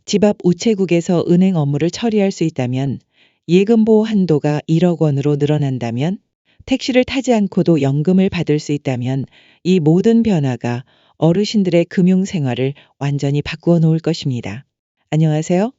집 앞 우체국에서 은행 업무를 처리할 수 있다면, 예금 보호 한도가 1억 원으로 늘어난다면, 택시를 타지 않고도 연금을 받을 수 있다면 이 모든 변화가 어르신들의 금융 생활을 완전히 바꾸어 놓을 것입니다. 안녕하세요.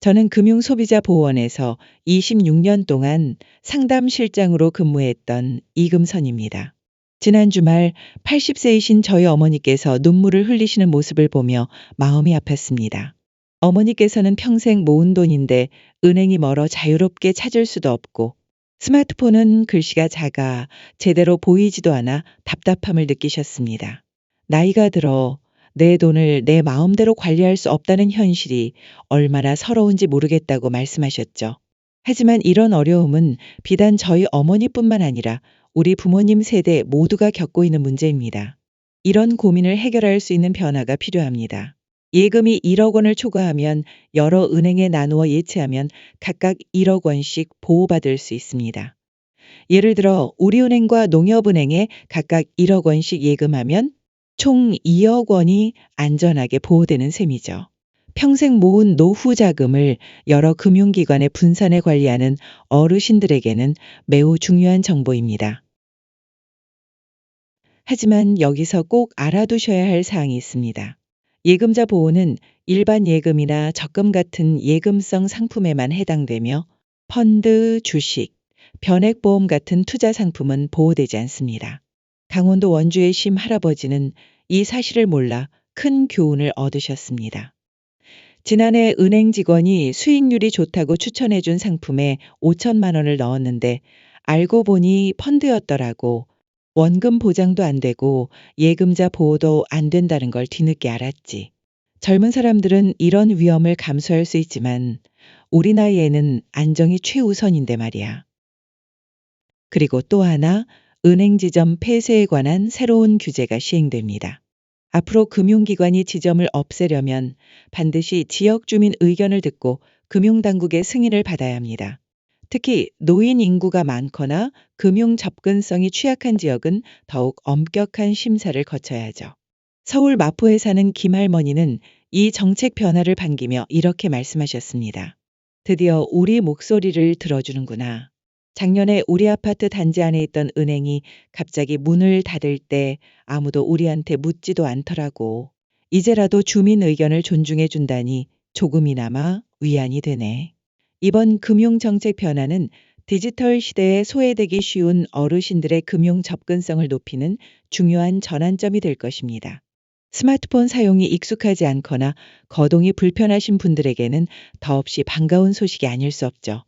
저는 금융소비자보호원에서 26년 동안 상담실장으로 근무했던 이금선입니다. 지난 주말 80세이신 저희 어머니께서 눈물을 흘리시는 모습을 보며 마음이 아팠습니다. 어머니께서는 평생 모은 돈인데 은행이 멀어 자유롭게 찾을 수도 없고, 스마트폰은 글씨가 작아 제대로 보이지도 않아 답답함을 느끼셨습니다. 나이가 들어 내 돈을 내 마음대로 관리할 수 없다는 현실이 얼마나 서러운지 모르겠다고 말씀하셨죠. 하지만 이런 어려움은 비단 저희 어머니뿐만 아니라 우리 부모님 세대 모두가 겪고 있는 문제입니다. 이런 고민을 해결할 수 있는 변화가 필요합니다. 예금이 1억 원을 초과하면 여러 은행에 나누어 예치하면 각각 1억 원씩 보호받을 수 있습니다. 예를 들어 우리은행과 농협은행에 각각 1억 원씩 예금하면 총 2억 원이 안전하게 보호되는 셈이죠. 평생 모은 노후 자금을 여러 금융기관에 분산해 관리하는 어르신들에게는 매우 중요한 정보입니다. 하지만 여기서 꼭 알아두셔야 할 사항이 있습니다. 예금자 보호는 일반 예금이나 적금 같은 예금성 상품에만 해당되며, 펀드, 주식, 변액보험 같은 투자 상품은 보호되지 않습니다. 강원도 원주의 심 할아버지는 이 사실을 몰라 큰 교훈을 얻으셨습니다. 지난해 은행 직원이 수익률이 좋다고 추천해준 상품에 5천만 원을 넣었는데 알고 보니 펀드였더라고. 원금 보장도 안 되고 예금자 보호도 안 된다는 걸 뒤늦게 알았지. 젊은 사람들은 이런 위험을 감수할 수 있지만 우리 나이에는 안정이 최우선인데 말이야. 그리고 또 하나, 은행 지점 폐쇄에 관한 새로운 규제가 시행됩니다. 앞으로 금융기관이 지점을 없애려면 반드시 지역 주민 의견을 듣고 금융당국의 승인을 받아야 합니다. 특히 노인 인구가 많거나 금융 접근성이 취약한 지역은 더욱 엄격한 심사를 거쳐야 하죠. 서울 마포에 사는 김할머니는 이 정책 변화를 반기며 이렇게 말씀하셨습니다. 드디어 우리 목소리를 들어주는구나. 작년에 우리 아파트 단지 안에 있던 은행이 갑자기 문을 닫을 때 아무도 우리한테 묻지도 않더라고. 이제라도 주민 의견을 존중해 준다니 조금이나마 위안이 되네. 이번 금융정책 변화는 디지털 시대에 소외되기 쉬운 어르신들의 금융 접근성을 높이는 중요한 전환점이 될 것입니다. 스마트폰 사용이 익숙하지 않거나 거동이 불편하신 분들에게는 더없이 반가운 소식이 아닐 수 없죠.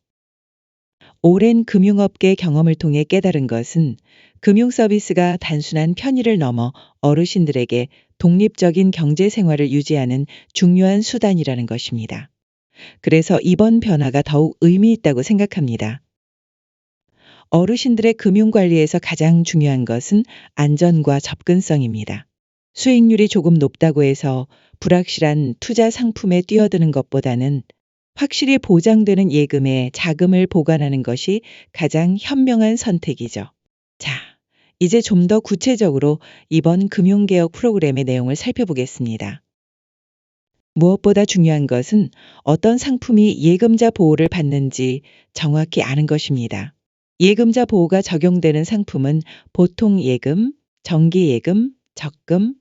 오랜 금융업계 경험을 통해 깨달은 것은 금융 서비스가 단순한 편의를 넘어 어르신들에게 독립적인 경제 생활을 유지하는 중요한 수단이라는 것입니다. 그래서 이번 변화가 더욱 의미 있다고 생각합니다. 어르신들의 금융 관리에서 가장 중요한 것은 안전과 접근성입니다. 수익률이 조금 높다고 해서 불확실한 투자 상품에 뛰어드는 것보다는 확실히 보장되는 예금에 자금을 보관하는 것이 가장 현명한 선택이죠. 자, 이제 좀 더 구체적으로 이번 금융개혁 프로그램의 내용을 살펴보겠습니다. 무엇보다 중요한 것은 어떤 상품이 예금자 보호를 받는지 정확히 아는 것입니다. 예금자 보호가 적용되는 상품은 보통 예금, 정기 예금, 적금,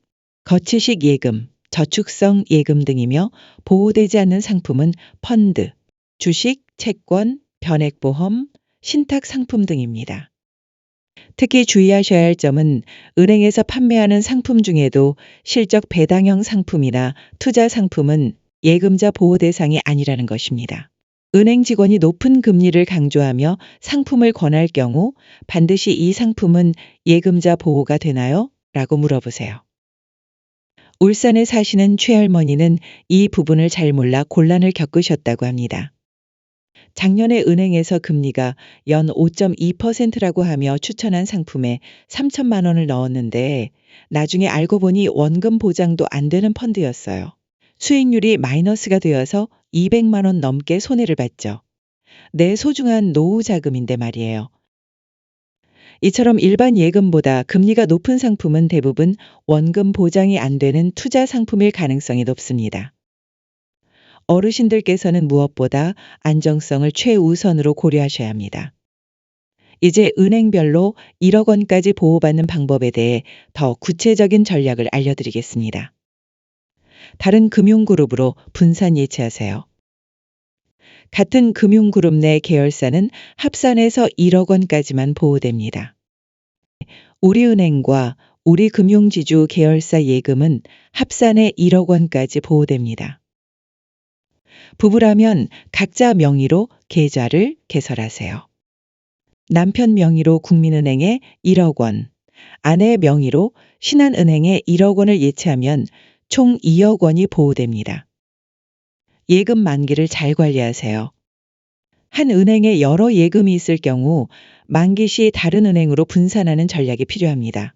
거치식 예금, 저축성 예금 등이며, 보호되지 않는 상품은 펀드, 주식, 채권, 변액보험, 신탁 상품 등입니다. 특히 주의하셔야 할 점은 은행에서 판매하는 상품 중에도 실적 배당형 상품이나 투자 상품은 예금자 보호 대상이 아니라는 것입니다. 은행 직원이 높은 금리를 강조하며 상품을 권할 경우 반드시 이 상품은 예금자 보호가 되나요? 라고 물어보세요. 울산에 사시는 최할머니는 이 부분을 잘 몰라 곤란을 겪으셨다고 합니다. 작년에 은행에서 금리가 연 5.2%라고 하며 추천한 상품에 3천만 원을 넣었는데 나중에 알고 보니 원금 보장도 안 되는 펀드였어요. 수익률이 마이너스가 되어서 200만 원 넘게 손해를 봤죠. 내 소중한 노후 자금인데 말이에요. 이처럼 일반 예금보다 금리가 높은 상품은 대부분 원금 보장이 안 되는 투자 상품일 가능성이 높습니다. 어르신들께서는 무엇보다 안정성을 최우선으로 고려하셔야 합니다. 이제 은행별로 1억 원까지 보호받는 방법에 대해 더 구체적인 전략을 알려드리겠습니다. 다른 금융그룹으로 분산 예치하세요. 같은 금융그룹 내 계열사는 합산해서 1억 원까지만 보호됩니다. 우리은행과 우리금융지주 계열사 예금은 합산해 1억 원까지 보호됩니다. 부부라면 각자 명의로 계좌를 개설하세요. 남편 명의로 국민은행에 1억 원, 아내 명의로 신한은행에 1억 원을 예치하면 총 2억 원이 보호됩니다. 예금 만기를 잘 관리하세요. 한 은행에 여러 예금이 있을 경우 만기 시 다른 은행으로 분산하는 전략이 필요합니다.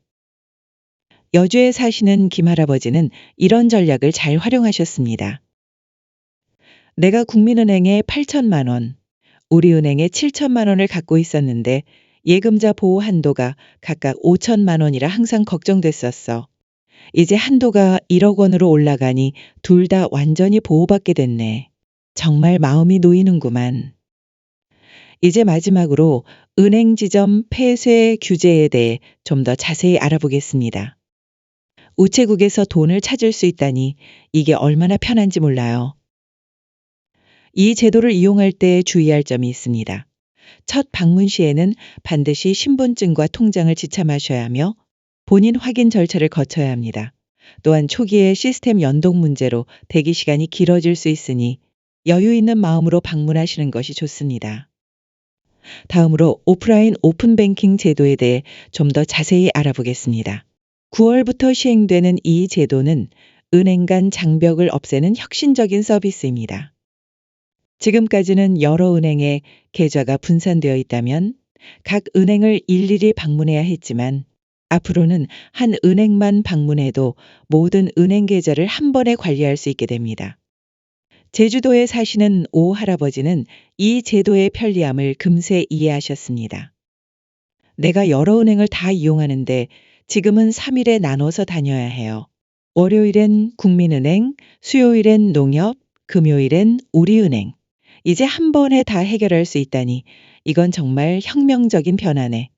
여주에 사시는 김할아버지는 이런 전략을 잘 활용하셨습니다. 내가 국민은행에 8천만 원, 우리은행에 7천만 원을 갖고 있었는데 예금자 보호 한도가 각각 5천만 원이라 항상 걱정됐었어. 이제 한도가 1억 원으로 올라가니 둘 다 완전히 보호받게 됐네. 정말 마음이 놓이는구만. 이제 마지막으로 은행 지점 폐쇄 규제에 대해 좀 더 자세히 알아보겠습니다. 우체국에서 돈을 찾을 수 있다니 이게 얼마나 편한지 몰라요. 이 제도를 이용할 때 주의할 점이 있습니다. 첫 방문 시에는 반드시 신분증과 통장을 지참하셔야 하며 본인 확인 절차를 거쳐야 합니다. 또한 초기에 시스템 연동 문제로 대기 시간이 길어질 수 있으니 여유 있는 마음으로 방문하시는 것이 좋습니다. 다음으로 오프라인 오픈뱅킹 제도에 대해 좀 더 자세히 알아보겠습니다. 9월부터 시행되는 이 제도는 은행 간 장벽을 없애는 혁신적인 서비스입니다. 지금까지는 여러 은행에 계좌가 분산되어 있다면 각 은행을 일일이 방문해야 했지만 앞으로는 한 은행만 방문해도 모든 은행 계좌를 한 번에 관리할 수 있게 됩니다. 제주도에 사시는 오 할아버지는 이 제도의 편리함을 금세 이해하셨습니다. 내가 여러 은행을 다 이용하는데 지금은 3일에 나눠서 다녀야 해요. 월요일엔 국민은행, 수요일엔 농협, 금요일엔 우리은행. 이제 한 번에 다 해결할 수 있다니 이건 정말 혁명적인 변화네.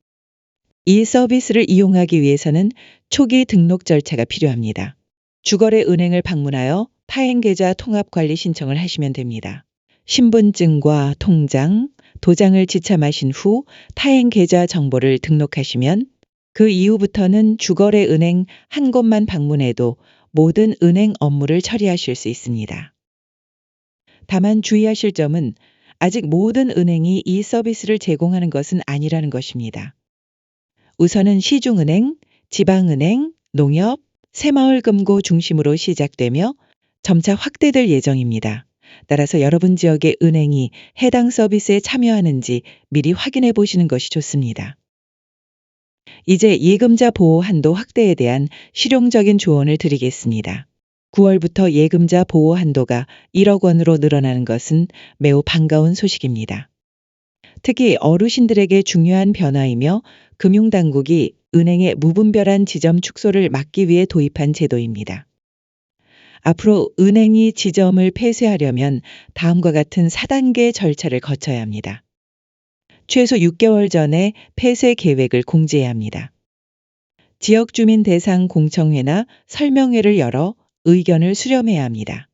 이 서비스를 이용하기 위해서는 초기 등록 절차가 필요합니다. 주거래 은행을 방문하여 타행계좌 통합관리 신청을 하시면 됩니다. 신분증과 통장, 도장을 지참하신 후 타행계좌 정보를 등록하시면 그 이후부터는 주거래 은행 한 곳만 방문해도 모든 은행 업무를 처리하실 수 있습니다. 다만 주의하실 점은 아직 모든 은행이 이 서비스를 제공하는 것은 아니라는 것입니다. 우선은 시중은행, 지방은행, 농협, 새마을금고 중심으로 시작되며 점차 확대될 예정입니다. 따라서 여러분 지역의 은행이 해당 서비스에 참여하는지 미리 확인해 보시는 것이 좋습니다. 이제 예금자 보호 한도 확대에 대한 실용적인 조언을 드리겠습니다. 9월부터 예금자 보호 한도가 1억 원으로 늘어나는 것은 매우 반가운 소식입니다. 특히 어르신들에게 중요한 변화이며 금융당국이 은행의 무분별한 지점 축소를 막기 위해 도입한 제도입니다. 앞으로 은행이 지점을 폐쇄하려면 다음과 같은 4단계 절차를 거쳐야 합니다. 최소 6개월 전에 폐쇄 계획을 공지해야 합니다. 지역주민 대상 공청회나 설명회를 열어 의견을 수렴해야 합니다.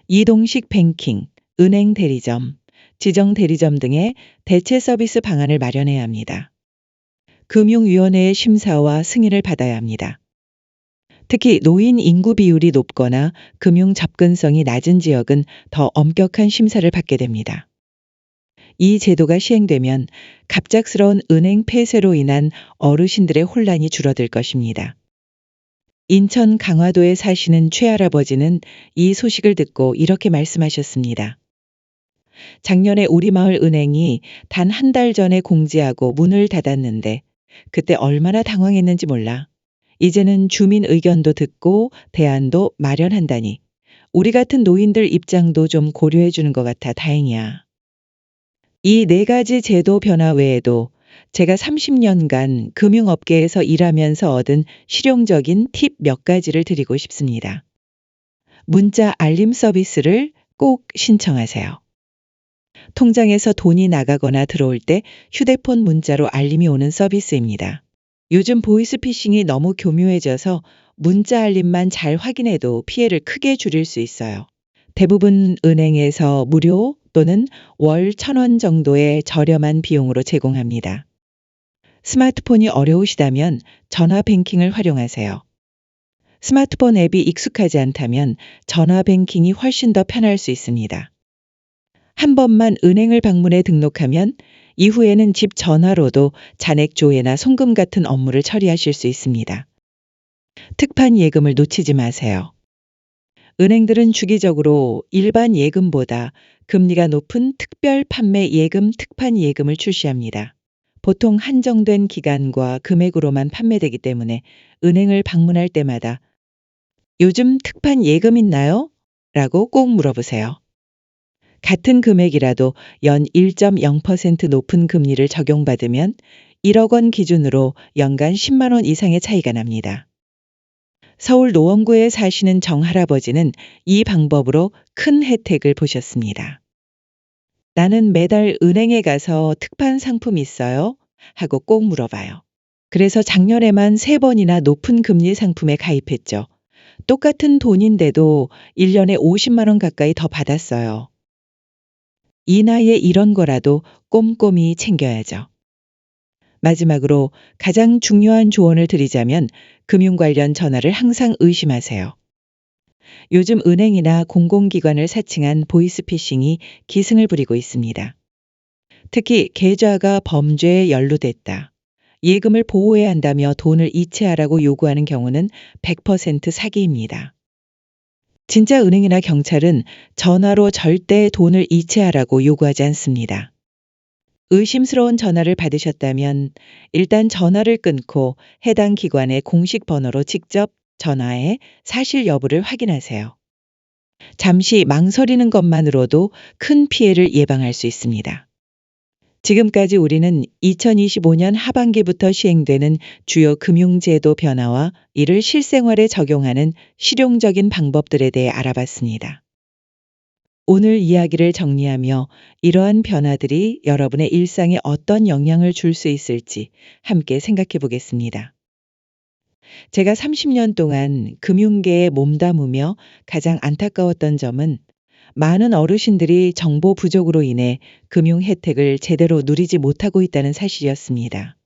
이동식 뱅킹, 은행 대리점, 지정 대리점 등의 대체 서비스 방안을 마련해야 합니다. 금융위원회의 심사와 승인을 받아야 합니다. 특히 노인 인구 비율이 높거나 금융 접근성이 낮은 지역은 더 엄격한 심사를 받게 됩니다. 이 제도가 시행되면 갑작스러운 은행 폐쇄로 인한 어르신들의 혼란이 줄어들 것입니다. 인천 강화도에 사시는 최할아버지는 이 소식을 듣고 이렇게 말씀하셨습니다. 작년에 우리 마을 은행이 단 한 달 전에 공지하고 문을 닫았는데 그때 얼마나 당황했는지 몰라. 이제는 주민 의견도 듣고 대안도 마련한다니 우리 같은 노인들 입장도 좀 고려해 주는 것 같아 다행이야. 이 4가지 제도 변화 외에도 제가 30년간 금융업계에서 일하면서 얻은 실용적인 팁 몇 가지를 드리고 싶습니다. 문자 알림 서비스를 꼭 신청하세요. 통장에서 돈이 나가거나 들어올 때 휴대폰 문자로 알림이 오는 서비스입니다. 요즘 보이스피싱이 너무 교묘해져서 문자 알림만 잘 확인해도 피해를 크게 줄일 수 있어요. 대부분 은행에서 무료 또는 월 1,000원 정도의 저렴한 비용으로 제공합니다. 스마트폰이 어려우시다면 전화 뱅킹을 활용하세요. 스마트폰 앱이 익숙하지 않다면 전화 뱅킹이 훨씬 더 편할 수 있습니다. 한 번만 은행을 방문해 등록하면 이후에는 집 전화로도 잔액 조회나 송금 같은 업무를 처리하실 수 있습니다. 특판 예금을 놓치지 마세요. 은행들은 주기적으로 일반 예금보다 금리가 높은 특별 판매 예금 특판 예금을 출시합니다. 보통 한정된 기간과 금액으로만 판매되기 때문에 은행을 방문할 때마다 요즘 특판 예금 있나요? 라고 꼭 물어보세요. 같은 금액이라도 연 1.0% 높은 금리를 적용받으면 1억 원 기준으로 연간 10만 원 이상의 차이가 납니다. 서울 노원구에 사시는 정할아버지는 이 방법으로 큰 혜택을 보셨습니다. 나는 매달 은행에 가서 특판 상품 있어요? 하고 꼭 물어봐요. 그래서 작년에만 3번이나 높은 금리 상품에 가입했죠. 똑같은 돈인데도 1년에 50만 원 가까이 더 받았어요. 이 나이에 이런 거라도 꼼꼼히 챙겨야죠. 마지막으로 가장 중요한 조언을 드리자면 금융 관련 전화를 항상 의심하세요. 요즘 은행이나 공공기관을 사칭한 보이스피싱이 기승을 부리고 있습니다. 특히 계좌가 범죄에 연루됐다. 예금을 보호해야 한다며 돈을 이체하라고 요구하는 경우는 100% 사기입니다. 진짜 은행이나 경찰은 전화로 절대 돈을 이체하라고 요구하지 않습니다. 의심스러운 전화를 받으셨다면 일단 전화를 끊고 해당 기관의 공식 번호로 직접 전화해 사실 여부를 확인하세요. 잠시 망설이는 것만으로도 큰 피해를 예방할 수 있습니다. 지금까지 우리는 2025년 하반기부터 시행되는 주요 금융제도 변화와 이를 실생활에 적용하는 실용적인 방법들에 대해 알아봤습니다. 오늘 이야기를 정리하며 이러한 변화들이 여러분의 일상에 어떤 영향을 줄 수 있을지 함께 생각해 보겠습니다. 제가 30년 동안 금융계에 몸담으며 가장 안타까웠던 점은 많은 어르신들이 정보 부족으로 인해 금융 혜택을 제대로 누리지 못하고 있다는 사실이었습니다.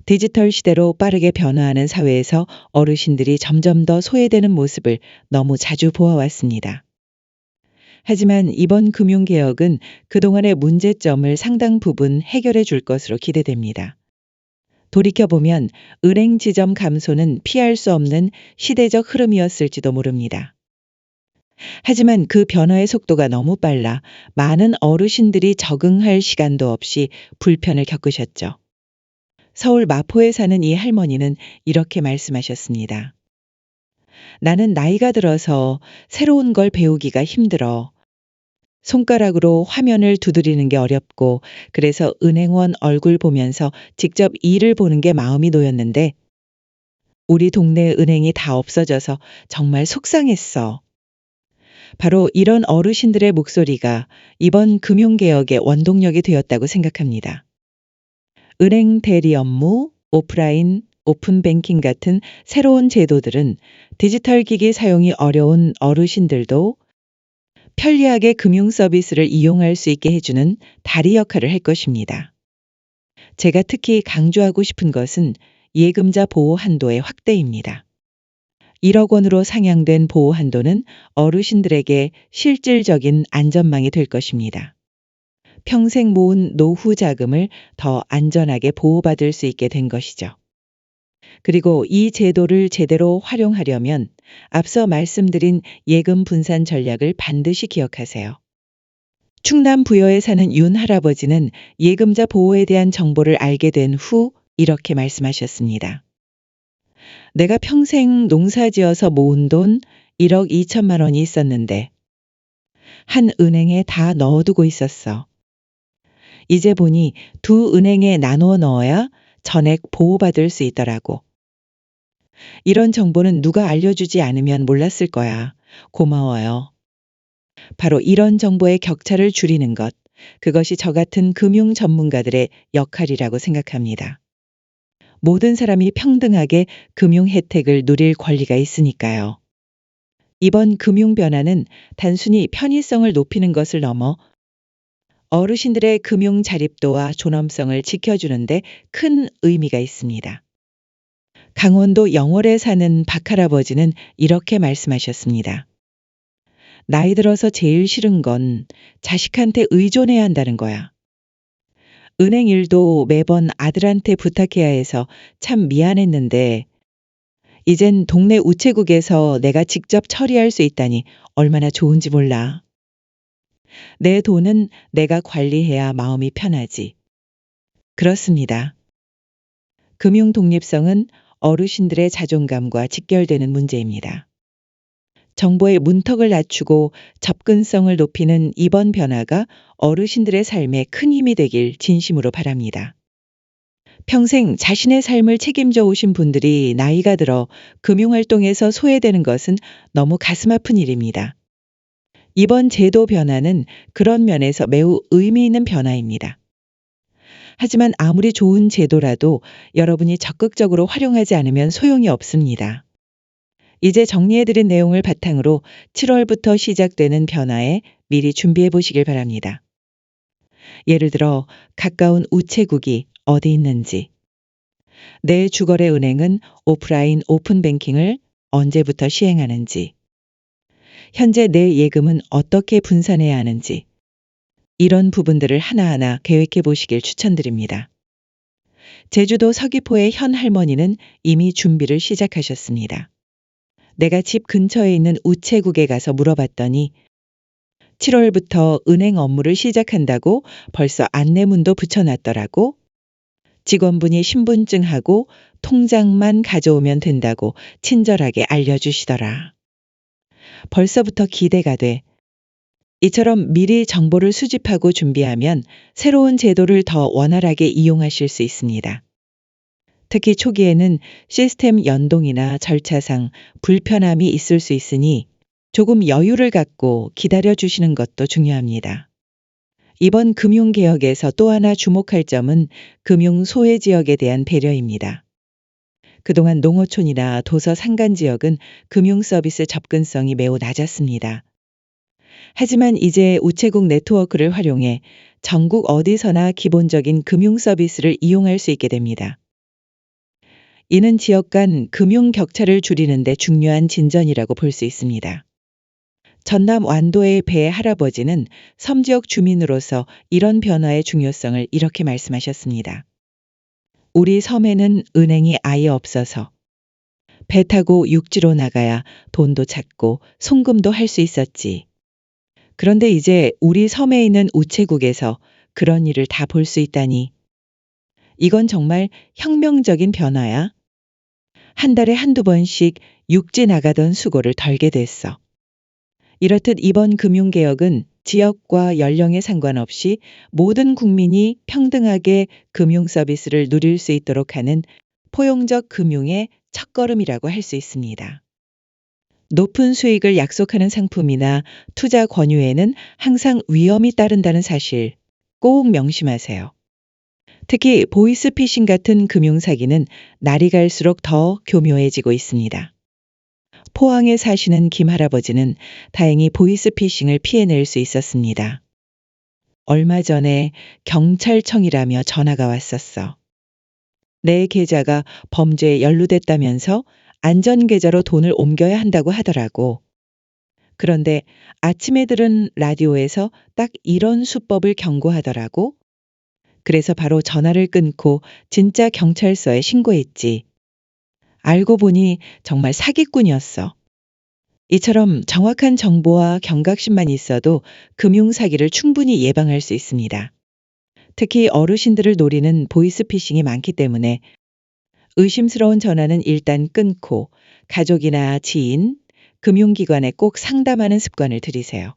디지털 시대로 빠르게 변화하는 사회에서 어르신들이 점점 더 소외되는 모습을 너무 자주 보아왔습니다. 하지만 이번 금융개혁은 그동안의 문제점을 상당 부분 해결해 줄 것으로 기대됩니다. 돌이켜보면 은행 지점 감소는 피할 수 없는 시대적 흐름이었을지도 모릅니다. 하지만 그 변화의 속도가 너무 빨라 많은 어르신들이 적응할 시간도 없이 불편을 겪으셨죠. 서울 마포에 사는 이 할머니는 이렇게 말씀하셨습니다. 나는 나이가 들어서 새로운 걸 배우기가 힘들어. 손가락으로 화면을 두드리는 게 어렵고 그래서 은행원 얼굴 보면서 직접 일을 보는 게 마음이 놓였는데 우리 동네 은행이 다 없어져서 정말 속상했어. 바로 이런 어르신들의 목소리가 이번 금융개혁의 원동력이 되었다고 생각합니다. 은행 대리 업무, 오프라인, 오픈뱅킹 같은 새로운 제도들은 디지털 기기 사용이 어려운 어르신들도 편리하게 금융 서비스를 이용할 수 있게 해주는 다리 역할을 할 것입니다. 제가 특히 강조하고 싶은 것은 예금자 보호 한도의 확대입니다. 1억 원으로 상향된 보호 한도는 어르신들에게 실질적인 안전망이 될 것입니다. 평생 모은 노후 자금을 더 안전하게 보호받을 수 있게 된 것이죠. 그리고 이 제도를 제대로 활용하려면 앞서 말씀드린 예금 분산 전략을 반드시 기억하세요. 충남 부여에 사는 윤 할아버지는 예금자 보호에 대한 정보를 알게 된 후 이렇게 말씀하셨습니다. 내가 평생 농사지어서 모은 돈 1억 2천만 원이 있었는데 한 은행에 다 넣어두고 있었어. 이제 보니 두 은행에 나누어 넣어야 전액 보호받을 수 있더라고. 이런 정보는 누가 알려주지 않으면 몰랐을 거야. 고마워요. 바로 이런 정보의 격차를 줄이는 것, 그것이 저 같은 금융 전문가들의 역할이라고 생각합니다. 모든 사람이 평등하게 금융 혜택을 누릴 권리가 있으니까요. 이번 금융 변화는 단순히 편의성을 높이는 것을 넘어 어르신들의 금융 자립도와 존엄성을 지켜주는데 큰 의미가 있습니다. 강원도 영월에 사는 박할아버지는 이렇게 말씀하셨습니다. 나이 들어서 제일 싫은 건 자식한테 의존해야 한다는 거야. 은행 일도 매번 아들한테 부탁해야 해서 참 미안했는데 이젠 동네 우체국에서 내가 직접 처리할 수 있다니 얼마나 좋은지 몰라. 내 돈은 내가 관리해야 마음이 편하지. 그렇습니다. 금융 독립성은 어르신들의 자존감과 직결되는 문제입니다. 정보의 문턱을 낮추고 접근성을 높이는 이번 변화가 어르신들의 삶에 큰 힘이 되길 진심으로 바랍니다. 평생 자신의 삶을 책임져 오신 분들이 나이가 들어 금융활동에서 소외되는 것은 너무 가슴 아픈 일입니다. 이번 제도 변화는 그런 면에서 매우 의미 있는 변화입니다. 하지만 아무리 좋은 제도라도 여러분이 적극적으로 활용하지 않으면 소용이 없습니다. 이제 정리해드린 내용을 바탕으로 7월부터 시작되는 변화에 미리 준비해 보시길 바랍니다. 예를 들어 가까운 우체국이 어디 있는지, 내 주거래 은행은 오프라인 오픈뱅킹을 언제부터 시행하는지, 현재 내 예금은 어떻게 분산해야 하는지, 이런 부분들을 하나하나 계획해 보시길 추천드립니다. 제주도 서귀포의 현 할머니는 이미 준비를 시작하셨습니다. 내가 집 근처에 있는 우체국에 가서 물어봤더니 7월부터 은행 업무를 시작한다고 벌써 안내문도 붙여놨더라고. 직원분이 신분증하고 통장만 가져오면 된다고 친절하게 알려주시더라. 벌써부터 기대가 돼. 이처럼 미리 정보를 수집하고 준비하면 새로운 제도를 더 원활하게 이용하실 수 있습니다. 특히 초기에는 시스템 연동이나 절차상 불편함이 있을 수 있으니 조금 여유를 갖고 기다려 주시는 것도 중요합니다. 이번 금융개혁에서 또 하나 주목할 점은 금융 소외 지역에 대한 배려입니다. 그동안 농어촌이나 도서 산간 지역은 금융 서비스 접근성이 매우 낮았습니다. 하지만 이제 우체국 네트워크를 활용해 전국 어디서나 기본적인 금융 서비스를 이용할 수 있게 됩니다. 이는 지역 간 금융 격차를 줄이는 데 중요한 진전이라고 볼 수 있습니다. 전남 완도의 배 할아버지는 섬지역 주민으로서 이런 변화의 중요성을 이렇게 말씀하셨습니다. 우리 섬에는 은행이 아예 없어서 배 타고 육지로 나가야 돈도 찾고 송금도 할 수 있었지. 그런데 이제 우리 섬에 있는 우체국에서 그런 일을 다 볼 수 있다니. 이건 정말 혁명적인 변화야. 한 달에 한두 번씩 육지 나가던 수고를 덜게 됐어. 이렇듯 이번 금융개혁은 지역과 연령에 상관없이 모든 국민이 평등하게 금융 서비스를 누릴 수 있도록 하는 포용적 금융의 첫걸음이라고 할 수 있습니다. 높은 수익을 약속하는 상품이나 투자 권유에는 항상 위험이 따른다는 사실 꼭 명심하세요. 특히 보이스피싱 같은 금융사기는 날이 갈수록 더 교묘해지고 있습니다. 포항에 사시는 김 할아버지는 다행히 보이스피싱을 피해낼 수 있었습니다. 얼마 전에 경찰청이라며 전화가 왔었어. 내 계좌가 범죄에 연루됐다면서 안전계좌로 돈을 옮겨야 한다고 하더라고. 그런데 아침에 들은 라디오에서 딱 이런 수법을 경고하더라고. 그래서 바로 전화를 끊고 진짜 경찰서에 신고했지. 알고 보니 정말 사기꾼이었어. 이처럼 정확한 정보와 경각심만 있어도 금융사기를 충분히 예방할 수 있습니다. 특히 어르신들을 노리는 보이스피싱이 많기 때문에 의심스러운 전화는 일단 끊고 가족이나 지인, 금융기관에 꼭 상담하는 습관을 들이세요.